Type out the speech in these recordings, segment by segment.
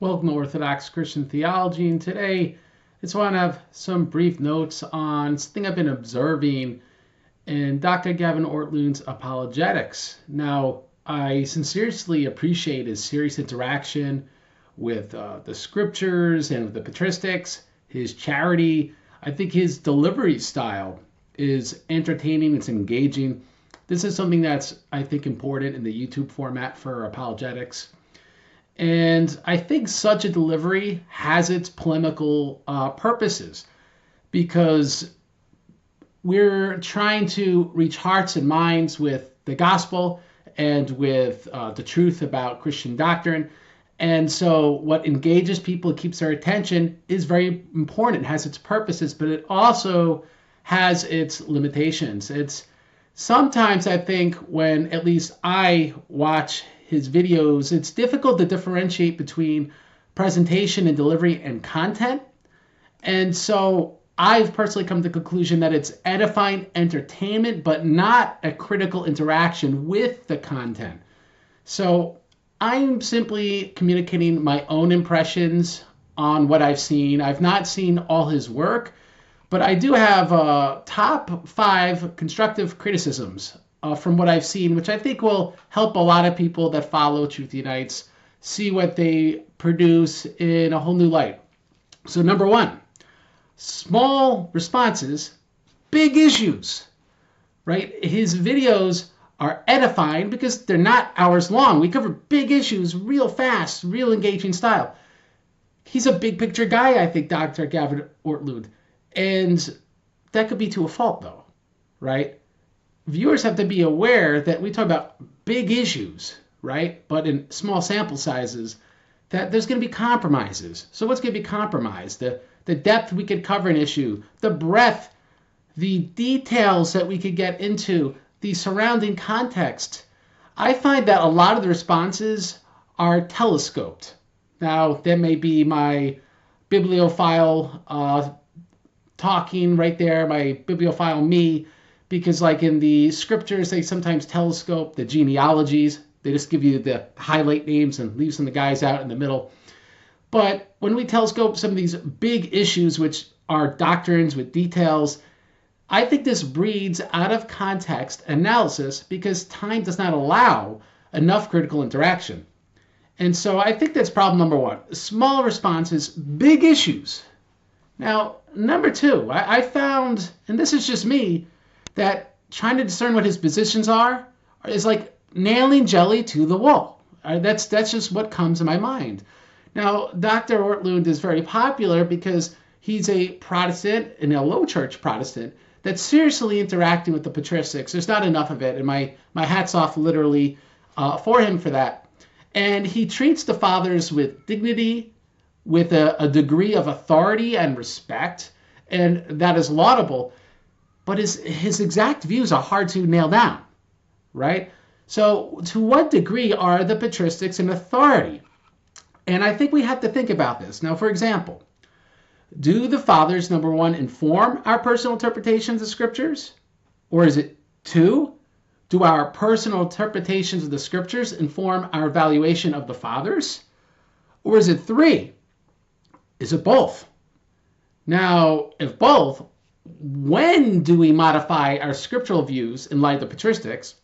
Welcome to Orthodox Christian Theology, and today I just want to have some brief notes on something I've been observing in Dr. Gavin Ortlunds' apologetics. Now, I sincerely appreciate his serious interaction with the scriptures and with the patristics, his charity. I think his delivery style is entertaining, it's engaging. This is something that's, I think, important in the YouTube format for apologetics. And I think such a delivery has its polemical purposes because we're trying to reach hearts and minds with the gospel and with the truth about Christian doctrine. And so what engages people, keeps their attention, is very important. It has its purposes, but it also has its limitations. It's sometimes, I think, when at least I watch his videos, it's difficult to differentiate between presentation and delivery and content. And so I've personally come to the conclusion that it's edifying entertainment, but not a critical interaction with the content. So I'm simply communicating my own impressions on what I've seen. I've not seen all his work, but I do have top 5 constructive criticisms from what I've seen, which I think will help a lot of people that follow Truth Unites see what they produce in a whole new light. So number 1, small responses, big issues, right? His videos are edifying because they're not hours long. We cover big issues real fast, real engaging style. He's a big picture guy, I think, Dr. Gavin Ortlunds. And that could be to a fault, though, right? Viewers have to be aware that we talk about big issues, right? But in small sample sizes, that there's going to be compromises. So what's going to be compromised? The depth we could cover an issue, the breadth, the details that we could get into, the surrounding context. I find that a lot of the responses are telescoped. Now, that may be my bibliophile talking right there, my bibliophile me, because like in the scriptures, they sometimes telescope the genealogies. They just give you the highlight names and leave some of the guys out in the middle. But when we telescope some of these big issues, which are doctrines with details, I think this breeds out of context analysis because time does not allow enough critical interaction. And so I think that's problem number 1. Small responses, big issues. Now, number 2, I found, and this is just me, that trying to discern what his positions are is like nailing jelly to the wall. That's just what comes in my mind. Now, Dr. Ortlunds is very popular because he's a Protestant and a low church Protestant that's seriously interacting with the patristics. There's not enough of it, and my hat's off literally for him for that. And he treats the fathers with dignity, with a degree of authority and respect, and that is laudable. But his exact views are hard to nail down, right? So to what degree are the patristics an authority? And I think we have to think about this. Now, for example, do the fathers, number 1, inform our personal interpretations of scriptures? Or is it 2, do our personal interpretations of the scriptures inform our evaluation of the fathers? Or is it 3, is it both? Now, if both, when do we modify our scriptural views in light of the patristics?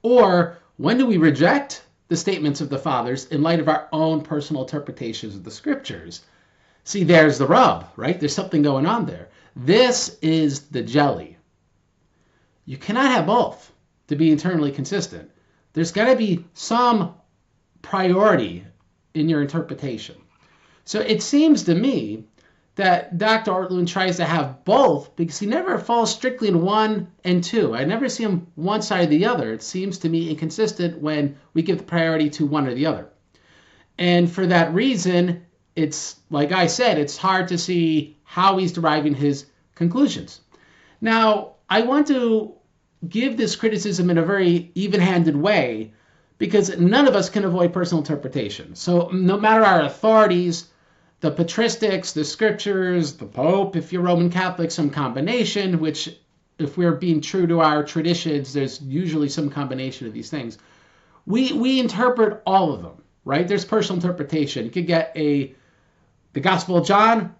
Or when do we reject the statements of the fathers in light of our own personal interpretations of the scriptures? See, there's the rub, right? There's something going on there. This is the jelly. You cannot have both to be internally consistent. There's got to be some priority in your interpretation. So it seems to me that Dr. Ortlunds tries to have both because he never falls strictly in 1 and 2. I never see him one side or the other. It seems to me inconsistent when we give the priority to one or the other. And for that reason, it's, like I said, it's hard to see how he's deriving his conclusions. Now, I want to give this criticism in a very even-handed way because none of us can avoid personal interpretation. So no matter our authorities, the patristics, the scriptures, the Pope, if you're Roman Catholic, some combination, which if we're being true to our traditions, there's usually some combination of these things. We interpret all of them. right? There's personal interpretation. You could get the Gospel of John,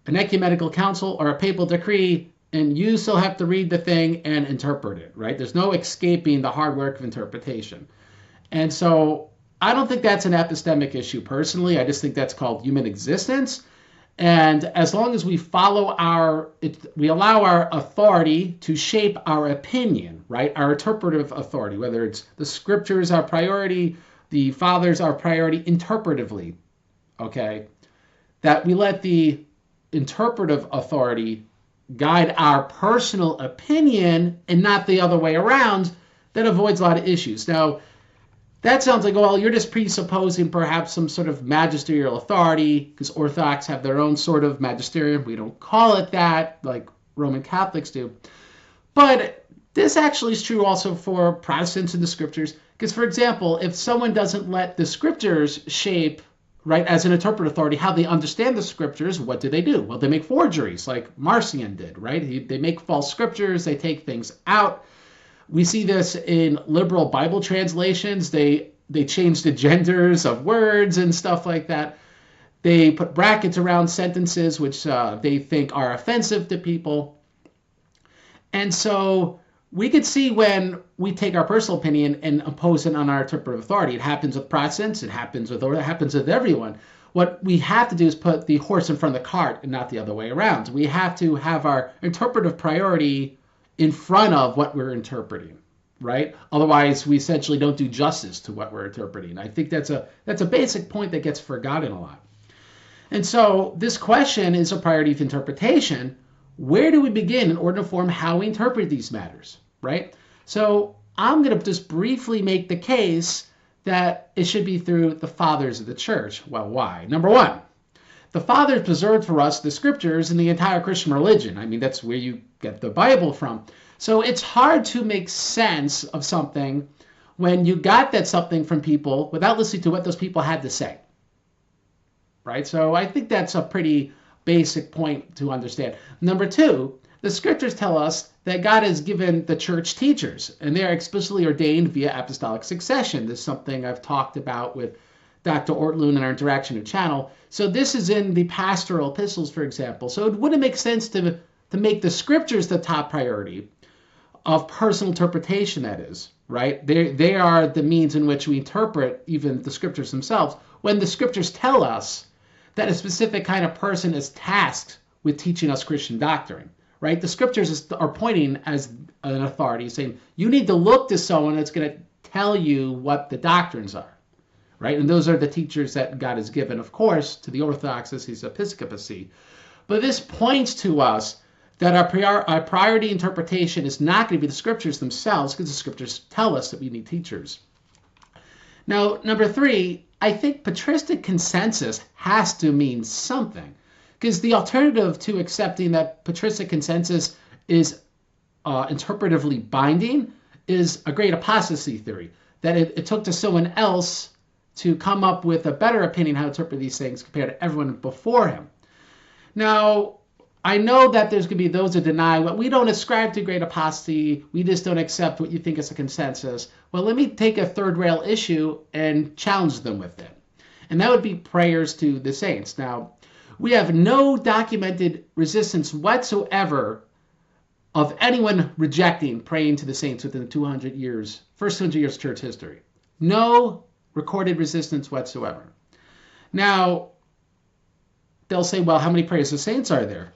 an ecumenical council, or a papal decree, and you still have to read the thing and interpret it, right? There's no escaping the hard work of interpretation. And so I don't think that's an epistemic issue personally. I just think that's called human existence. And as long as we we allow our authority to shape our opinion, right? Our interpretive authority, whether it's the scriptures our priority, the fathers our priority interpretively, okay? That we let the interpretive authority guide our personal opinion and not the other way around, that avoids a lot of issues. Now, that sounds like, well, you're just presupposing perhaps some sort of magisterial authority, because Orthodox have their own sort of magisterium. We don't call it that, like Roman Catholics do. But this actually is true also for Protestants in the scriptures, because, for example, if someone doesn't let the scriptures shape, right, as an interpretive authority, how they understand the scriptures, what do? Well, they make forgeries, like Marcion did, right? They make false scriptures, they take things out. We see this in liberal Bible translations. They change the genders of words and stuff like that. They put brackets around sentences which they think are offensive to people. And so we could see when we take our personal opinion and impose it on our interpretive authority. It happens with Protestants. It happens with everyone. What we have to do is put the horse in front of the cart and not the other way around. We have to have our interpretive priority in front of what we're interpreting, right? Otherwise, we essentially don't do justice to what we're interpreting. I think that's a basic point that gets forgotten a lot. And so this question is a priority of interpretation. Where do we begin in order to form how we interpret these matters, right? So I'm going to just briefly make the case that it should be through the fathers of the church. Well, why? Number one, the fathers preserved for us the scriptures and the entire Christian religion. I mean, that's where you get the Bible from. So it's hard to make sense of something when you got that something from people without listening to what those people had to say, right? So I think that's a pretty basic point to understand. Number two, the scriptures tell us that God has given the church teachers, and they are explicitly ordained via apostolic succession. This is something I've talked about with Dr. Ortlunds in our Interaction channel. So this is in the pastoral epistles, for example. So it wouldn't make sense to make the scriptures the top priority of personal interpretation, that is, right? They are the means in which we interpret even the scriptures themselves. When the scriptures tell us that a specific kind of person is tasked with teaching us Christian doctrine, right? The scriptures are pointing as an authority, saying, you need to look to someone that's going to tell you what the doctrines are, right? And those are the teachers that God has given, of course, to the Orthodox as his episcopacy. But this points to us that our priority interpretation is not going to be the scriptures themselves, because the scriptures tell us that we need teachers. Now, number three, I think patristic consensus has to mean something, because the alternative to accepting that patristic consensus is interpretively binding is a great apostasy theory, that it took to someone else to come up with a better opinion how to interpret these things compared to everyone before him. Now, I know that there's going to be those that deny, well, we don't ascribe to great apostasy, we just don't accept what you think is a consensus. Well, let me take a third rail issue and challenge them with it. And that would be prayers to the saints. Now, we have no documented resistance whatsoever of anyone rejecting praying to the saints within the first 200 years of church history. No recorded resistance whatsoever. Now, they'll say, well, how many prayers to saints are there?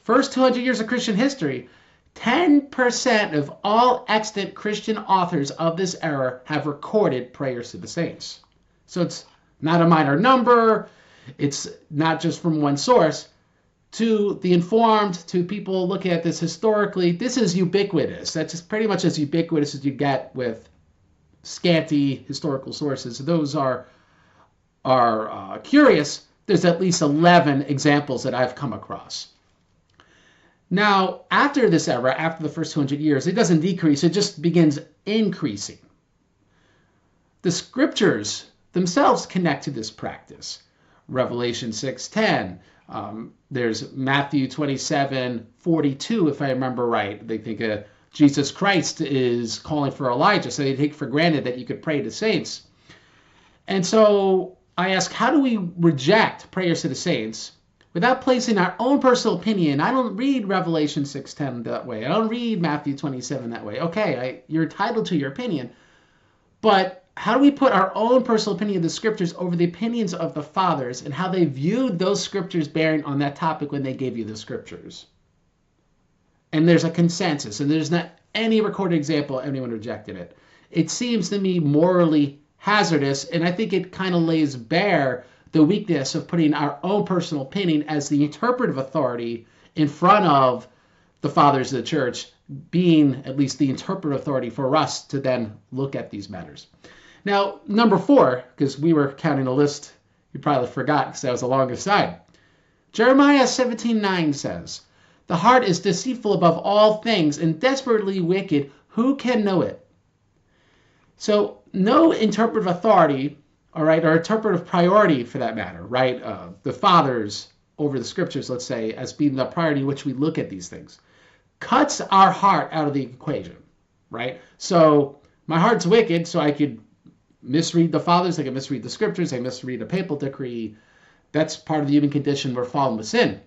First 200 years of Christian history, 10% of all extant Christian authors of this era have recorded prayers to the saints. So it's not a minor number. It's not just from one source. To the informed, to people looking at this historically, this is ubiquitous. That's just pretty much as ubiquitous as you get with scanty historical sources. Those are curious. There's at least 11 examples that I've come across. Now, after this era, after the first 200 years, it doesn't decrease, it just begins increasing. The scriptures themselves connect to this practice. Revelation 6:10, there's Matthew 27:42, if I remember right. They think Jesus Christ is calling for Elijah, so they take for granted that you could pray to saints. And so I ask, how do we reject prayers to the saints without placing our own personal opinion? I don't read Revelation 6:10 that way. I don't read Matthew 27 that way. Okay, you're entitled to your opinion. But how do we put our own personal opinion of the scriptures over the opinions of the fathers and how they viewed those scriptures bearing on that topic when they gave you the scriptures? And there's a consensus, and there's not any recorded example of anyone rejected it. It seems to me morally hazardous, and I think it kind of lays bare the weakness of putting our own personal opinion as the interpretive authority in front of the fathers of the church, being at least the interpretive authority for us to then look at these matters. Now, number 4, because we were counting a list, you probably forgot because that was the longest side. Jeremiah 17:9 says, "The heart is deceitful above all things and desperately wicked. Who can know it?" So no interpretive authority, all right, or interpretive priority for that matter, right? The fathers over the scriptures, let's say, as being the priority in which we look at these things, cuts our heart out of the equation, right? So my heart's wicked, so I could misread the fathers, I could misread the scriptures, I misread a papal decree. That's part of the human condition. We're fallen with sin.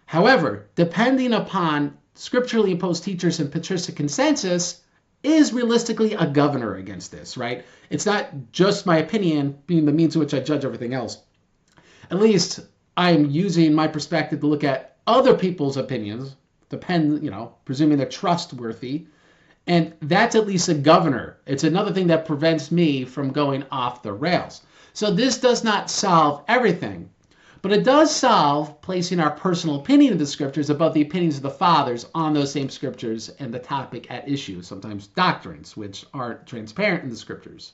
However, depending upon scripturally imposed teachers and patristic consensus is realistically a governor against this, right? It's not just my opinion being the means to which I judge everything else. At least I'm using my perspective to look at other people's opinions, presuming they're trustworthy, and that's at least a governor. It's another thing that prevents me from going off the rails. So this does not solve everything, but it does solve placing our personal opinion of the scriptures above the opinions of the fathers on those same scriptures and the topic at issue, sometimes doctrines, which aren't transparent in the scriptures.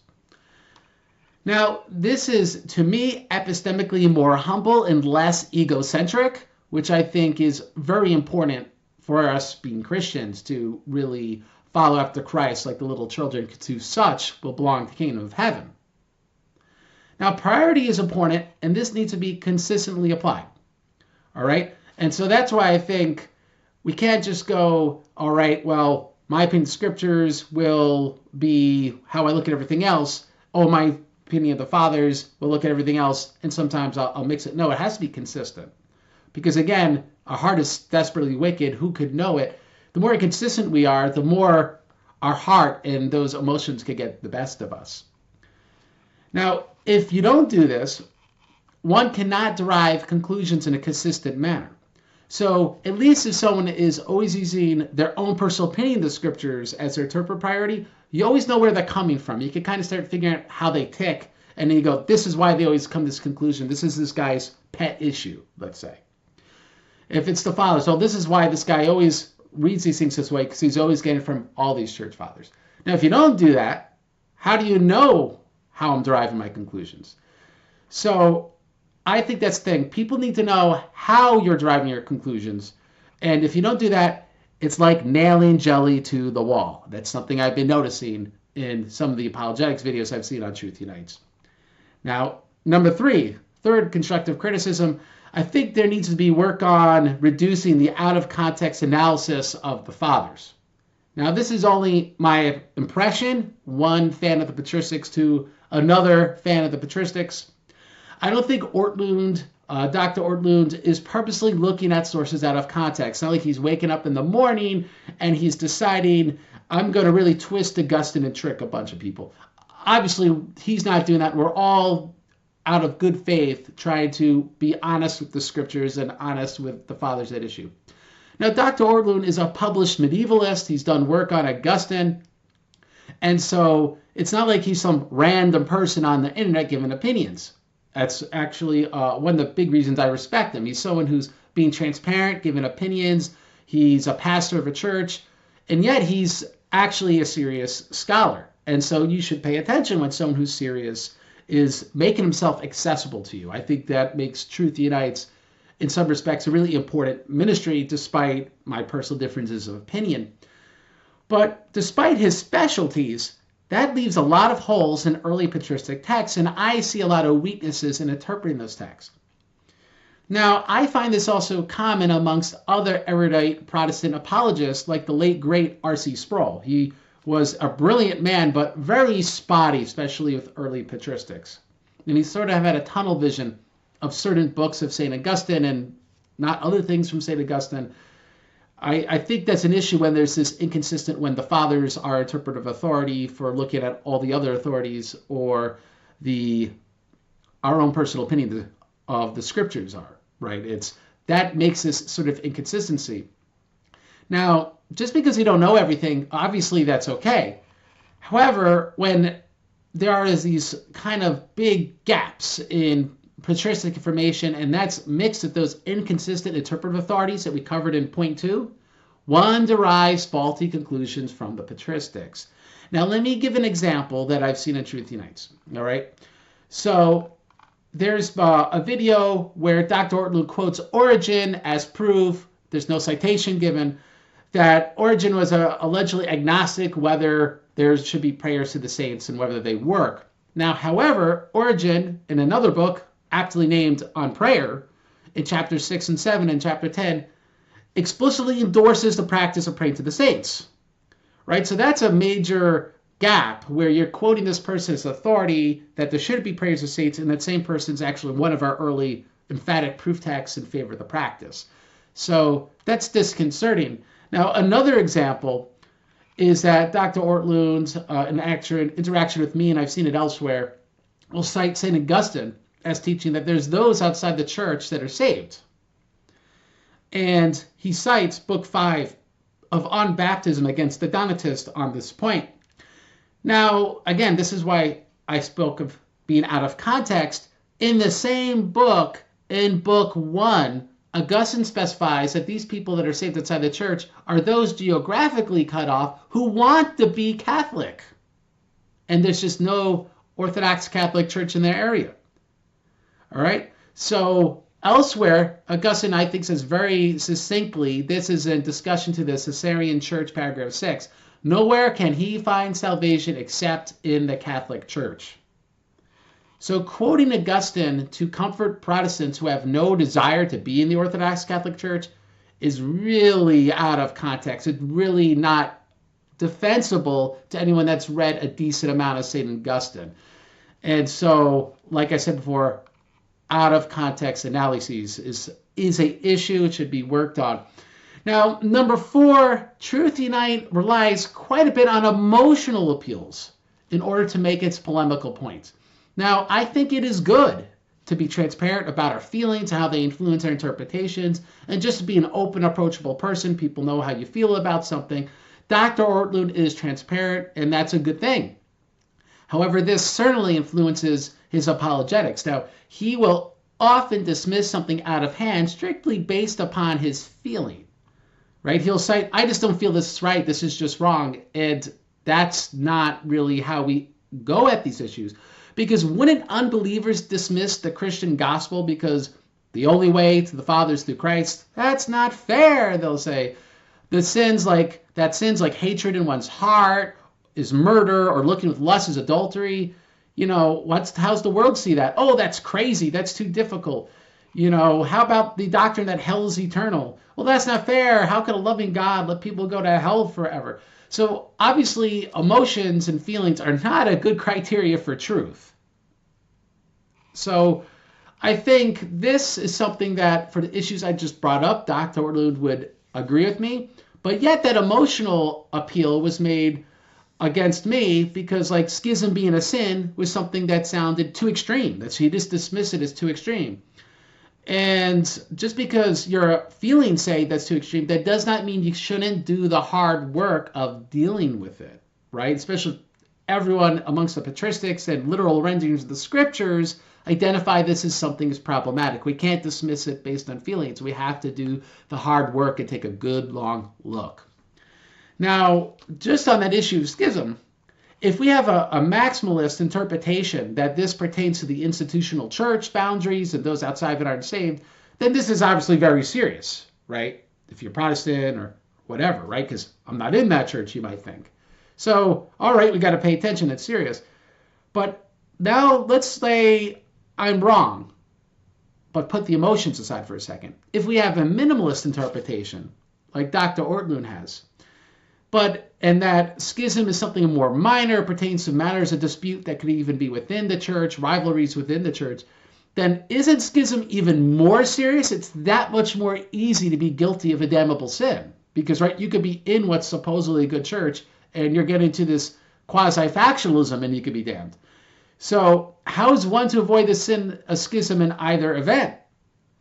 Now, this is, to me, epistemically more humble and less egocentric, which I think is very important for us being Christians to really follow after Christ like the little children, to such will belong to the kingdom of heaven. Now, priority is important, and this needs to be consistently applied. All right? And so that's why I think we can't just go, all right, well, my opinion of scriptures will be how I look at everything else. Oh, my opinion of the fathers will look at everything else, and sometimes I'll mix it. No, it has to be consistent. Because again, our heart is desperately wicked. Who could know it? The more inconsistent we are, the more our heart and those emotions could get the best of us. Now, if you don't do this, one cannot derive conclusions in a consistent manner. So at least if someone is always using their own personal opinion of the scriptures as their interpretive priority, you always know where they're coming from. You can kind of start figuring out how they tick, and then you go, this is why they always come to this conclusion. This is this guy's pet issue, let's say. If it's the fathers, so this is why this guy always reads these things this way, because he's always getting it from all these church fathers. Now, if you don't do that, how do you know how I'm deriving my conclusions? So I think that's the thing. People need to know how you're deriving your conclusions. And if you don't do that, it's like nailing jelly to the wall. That's something I've been noticing in some of the apologetics videos I've seen on Truth Unites. Now, number 3, third constructive criticism, I think there needs to be work on reducing the out-of-context analysis of the fathers. Now, this is only my impression, one fan of the patristics to another fan of the patristics. I don't think Dr. Ortlunds is purposely looking at sources out of context. It's not like he's waking up in the morning and he's deciding, I'm going to really twist Augustine and trick a bunch of people. Obviously, he's not doing that. We're all out of good faith trying to be honest with the scriptures and honest with the fathers at issue. Now, Dr. Ortlunds is a published medievalist. He's done work on Augustine. And so it's not like he's some random person on the internet giving opinions. That's actually one of the big reasons I respect him. He's someone who's being transparent, giving opinions. He's a pastor of a church, and yet he's actually a serious scholar. And so you should pay attention when someone who's serious is making himself accessible to you. I think that makes Truth Unites, in some respects, a really important ministry, despite my personal differences of opinion. But despite his specialties, that leaves a lot of holes in early patristic texts, and I see a lot of weaknesses in interpreting those texts. Now, I find this also common amongst other erudite Protestant apologists, like the late, great R.C. Sproul. He was a brilliant man, but very spotty, especially with early patristics. And he sort of had a tunnel vision of certain books of St. Augustine and not other things from St. Augustine. I think that's an issue when there's this inconsistent, when the fathers are interpretive authority for looking at all the other authorities, or our own personal opinion of the scriptures are, right? That makes this sort of inconsistency. Now, just because you don't know everything, obviously that's okay. However, when there are these kind of big gaps in patristic information, and that's mixed with those inconsistent interpretive authorities that we covered in point 2, one derives faulty conclusions from the patristics. Now, let me give an example that I've seen in Truth Unites. All right. So there's a video where Dr. Ortlund quotes Origen as proof. There's no citation given that Origen was allegedly agnostic whether there should be prayers to the saints and whether they work. Now, however, Origen, in another book, aptly named On Prayer, in chapters 6 and 7 and chapter 10, explicitly endorses the practice of praying to the saints, right? So that's a major gap where you're quoting this person's authority that there should be prayers to saints, and that same person's actually one of our early emphatic proof texts in favor of the practice. So that's disconcerting. Now, another example is that Dr. Ortlunds, in interaction with me, and I've seen it elsewhere, will cite St. Augustine as teaching that there's those outside the church that are saved. And he cites Book 5 of On Baptism against the Donatists on this point. Now, again, this is why I spoke of being out of context. In the same book, in Book 1, Augustine specifies that these people that are saved outside the church are those geographically cut off who want to be Catholic. And there's just no Orthodox Catholic church in their area. All right. So elsewhere, Augustine, I think, says very succinctly, this is in discussion to the Caesarean Church, paragraph 6, nowhere can he find salvation except in the Catholic Church. So quoting Augustine to comfort Protestants who have no desire to be in the Orthodox Catholic Church is really out of context. It's really not defensible to anyone that's read a decent amount of St. Augustine. And so, like I said before, out of context analyses is a issue. It should be worked on. Now, number 4, Truth Unite relies quite a bit on emotional appeals in order to make its polemical points. Now, I think it is good to be transparent about our feelings, how they influence our interpretations, and just to be an open, approachable person. People know how you feel about something. Dr. Ortlund is transparent, and that's a good thing. However, this certainly influences his apologetics. Now, he will often dismiss something out of hand strictly based upon his feeling, right? He'll cite, I just don't feel this is right, this is just wrong. And that's not really how we go at these issues. Because wouldn't unbelievers dismiss the Christian gospel because the only way to the Father is through Christ? That's not fair, they'll say. Sins like hatred in one's heart, is murder, or looking with lust is adultery. You know, how's the world see that? Oh, that's crazy. That's too difficult. You know, how about the doctrine that hell is eternal? Well, that's not fair. How could a loving God let people go to hell forever? So obviously, emotions and feelings are not a good criteria for truth. So I think this is something that, for the issues I just brought up, Dr. Ortlund would agree with me. But yet that emotional appeal was made against me because, like, schism being a sin was something that sounded too extreme. That he just dismissed it as too extreme. And just because your feelings say that's too extreme, that does not mean you shouldn't do the hard work of dealing with it, right? Especially everyone amongst the patristics and literal renderings of the scriptures identify this as something as problematic. We can't dismiss it based on feelings. We have to do the hard work and take a good long look. Now, just on that issue of schism, if we have a maximalist interpretation that this pertains to the institutional church boundaries and those outside of it aren't saved, then this is obviously very serious, right? If you're Protestant or whatever, right? Because I'm not in that church, you might think. So, all right, we got to pay attention. It's serious. But now let's say I'm wrong, but put the emotions aside for a second. If we have a minimalist interpretation, like Dr. Ortlund has, but and that schism is something more minor, pertains to matters of dispute that could even be within the church, rivalries within the church, then isn't schism even more serious? It's that much more easy to be guilty of a damnable sin. Because, right, you could be in what's supposedly a good church, and you're getting to this quasi-factionalism, and you could be damned. So how is one to avoid the sin of schism in either event,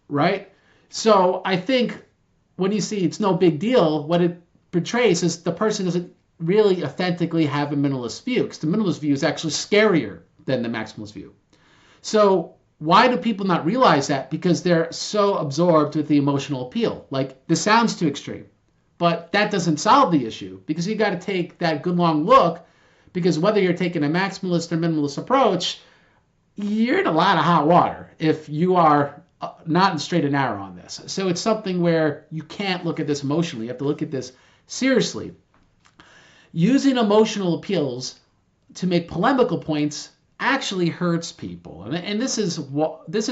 right? So I think when you see it's no big deal, what it portrays is the person doesn't really authentically have a minimalist view, because the minimalist view is actually scarier than the maximalist view. So why do people not realize that? Because they're so absorbed with the emotional appeal. Like, this sounds too extreme. But that doesn't solve the issue, because you got to take that good long look, because whether you're taking a maximalist or minimalist approach, you're in a lot of hot water if you are not in straight and narrow on this. So it's something where you can't look at this emotionally. You have to look at this seriously. Using emotional appeals to make polemical points actually hurts people. And this is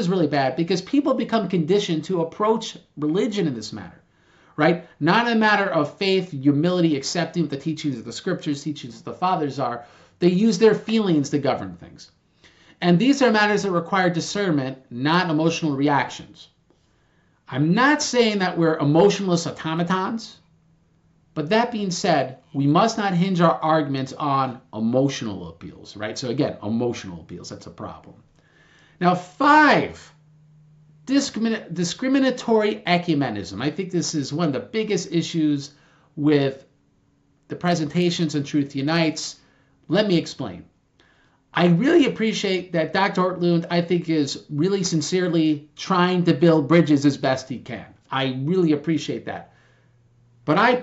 really bad, because people become conditioned to approach religion in this manner. Right? Not a matter of faith, humility, accepting what the teachings of the scriptures, teachings of the fathers are. They use their feelings to govern things. And these are matters that require discernment, not emotional reactions. I'm not saying that we're emotionless automatons, but that being said, we must not hinge our arguments on emotional appeals, right? So again, emotional appeals, that's a problem. Now, 5. Discriminatory ecumenism. I think this is one of the biggest issues with the presentations in Truth Unites. Let me explain. I really appreciate that Dr. Ortlunds, I think, is really sincerely trying to build bridges as best he can. I really appreciate that. But I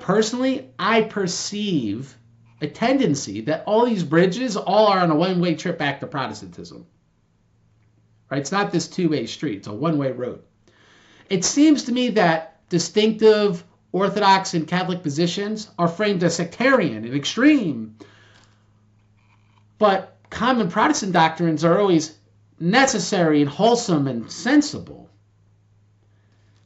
perceive a tendency that all these bridges all are on a one-way trip back to Protestantism. Right? It's not this two-way street. It's a one-way road. It seems to me that distinctive Orthodox and Catholic positions are framed as sectarian and extreme. But common Protestant doctrines are always necessary and wholesome and sensible.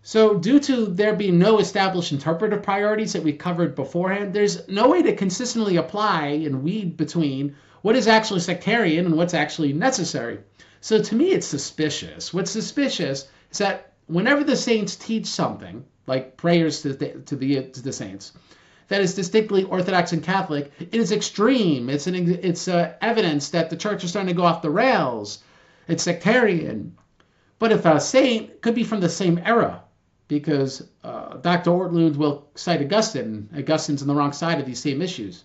So due to there being no established interpretive priorities that we covered beforehand, there's no way to consistently apply and weed between what is actually sectarian and what's actually necessary. So to me, it's suspicious. What's suspicious is that whenever the saints teach something, like prayers to the saints, that is distinctly Orthodox and Catholic, it is extreme. It's evidence that the church is starting to go off the rails. It's sectarian. But if a saint could be from the same era, because Dr. Ortlunds will cite Augustine. Augustine's on the wrong side of these same issues.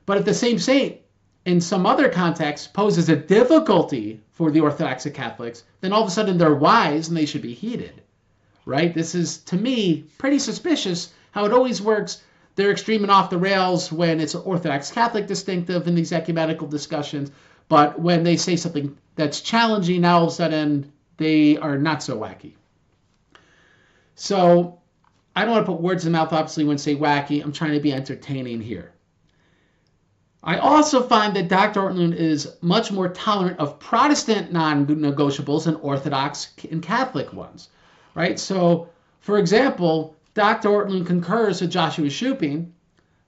But if the same saint in some other context poses a difficulty for the Orthodox and Catholics, then all of a sudden they're wise and they should be heeded, right? This is, to me, pretty suspicious how it always works. They're extreme and off the rails when it's Orthodox Catholic distinctive in these ecumenical discussions, but when they say something that's challenging, now all of a sudden they are not so wacky. So I don't want to put words in the mouth, obviously, when I say wacky. I'm trying to be entertaining here. I also find that Dr. Ortlunds is much more tolerant of Protestant non-negotiables than Orthodox and Catholic ones, right? So, for example, Dr. Ortlunds concurs with Joshua Shupin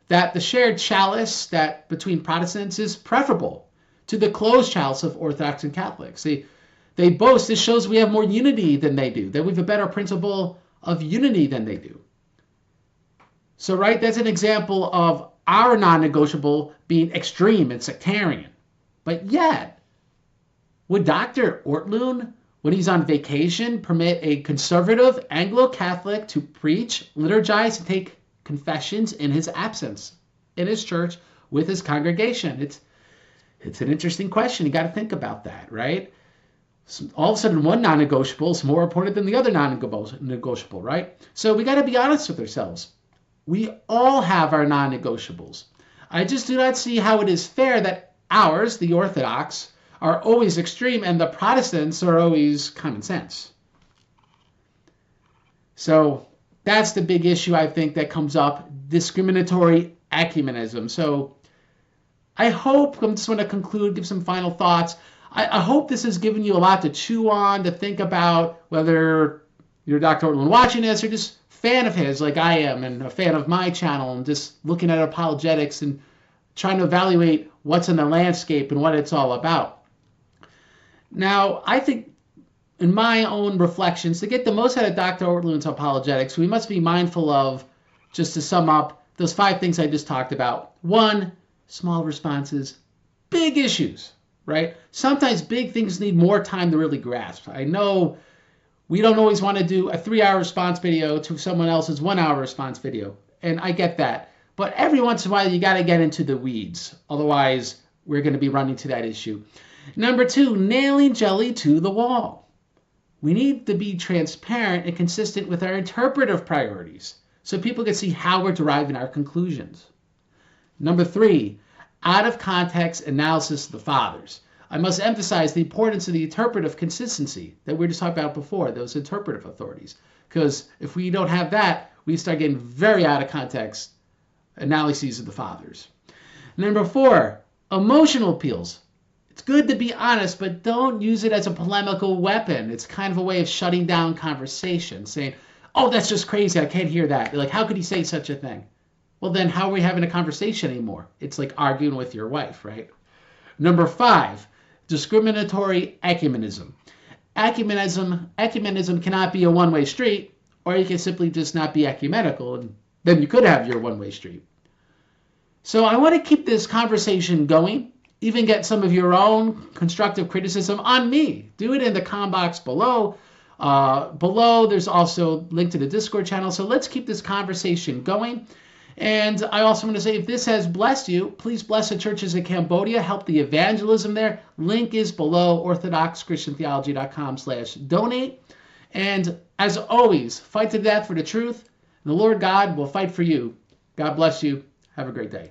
that the shared chalice that between Protestants is preferable to the closed chalice of Orthodox and Catholics. They boast, this shows we have more unity than they do, that we have a better principle of unity than they do. So, right, that's an example of our non-negotiable being extreme and sectarian. But yet, would Dr. Ortlunds, when he's on vacation, permit a conservative Anglo-Catholic to preach, liturgize, and take confessions in his absence, in his church, with his congregation? It's an interesting question. You got to think about that, right? So all of a sudden, one non-negotiable is more important than the other non-negotiable, right? So we got to be honest with ourselves. We all have our non-negotiables. I just do not see how it is fair that ours, the Orthodox, are always extreme and the Protestants are always common sense. So that's the big issue, I think, that comes up, discriminatory ecumenism. So I hope, I'm just going to conclude, give some final thoughts. I hope this has given you a lot to chew on, to think about, whether you're Dr. Ortlunds watching this or just fan of his, like I am, and a fan of my channel, and just looking at apologetics and trying to evaluate what's in the landscape and what it's all about. Now, I think in my own reflections, to get the most out of Dr. Ortlunds' apologetics, we must be mindful of, just to sum up, those 5 things I just talked about. 1, small responses, big issues, right? Sometimes big things need more time to really grasp. I know we don't always want to do a 3-hour response video to someone else's 1-hour response video, and I get that. But every once in a while, you got to get into the weeds. Otherwise, we're going to be running to that issue. Number 2, nailing jelly to the wall. We need to be transparent and consistent with our interpretive priorities so people can see how we're deriving our conclusions. Number 3, out of context analysis of the fathers. I must emphasize the importance of the interpretive consistency that we were just talking about before, those interpretive authorities. Because if we don't have that, we start getting very out of context analyses of the fathers. Number 4, emotional appeals. It's good to be honest, but don't use it as a polemical weapon. It's kind of a way of shutting down conversation, saying, oh, that's just crazy, I can't hear that. Like, how could he say such a thing? Well, then how are we having a conversation anymore? It's like arguing with your wife, right? Number 5, discriminatory ecumenism. Ecumenism cannot be a one-way street, or you can simply just not be ecumenical, and then you could have your one-way street. So I want to keep this conversation going, even get some of your own constructive criticism on me. Do it in the comment box below. There's also a link to the Discord channel. So let's keep this conversation going. And I also want to say, if this has blessed you, please bless the churches in Cambodia. Help the evangelism there. Link is below, orthodoxchristiantheology.com/donate. And as always, fight to the death for the truth. And the Lord God will fight for you. God bless you. Have a great day.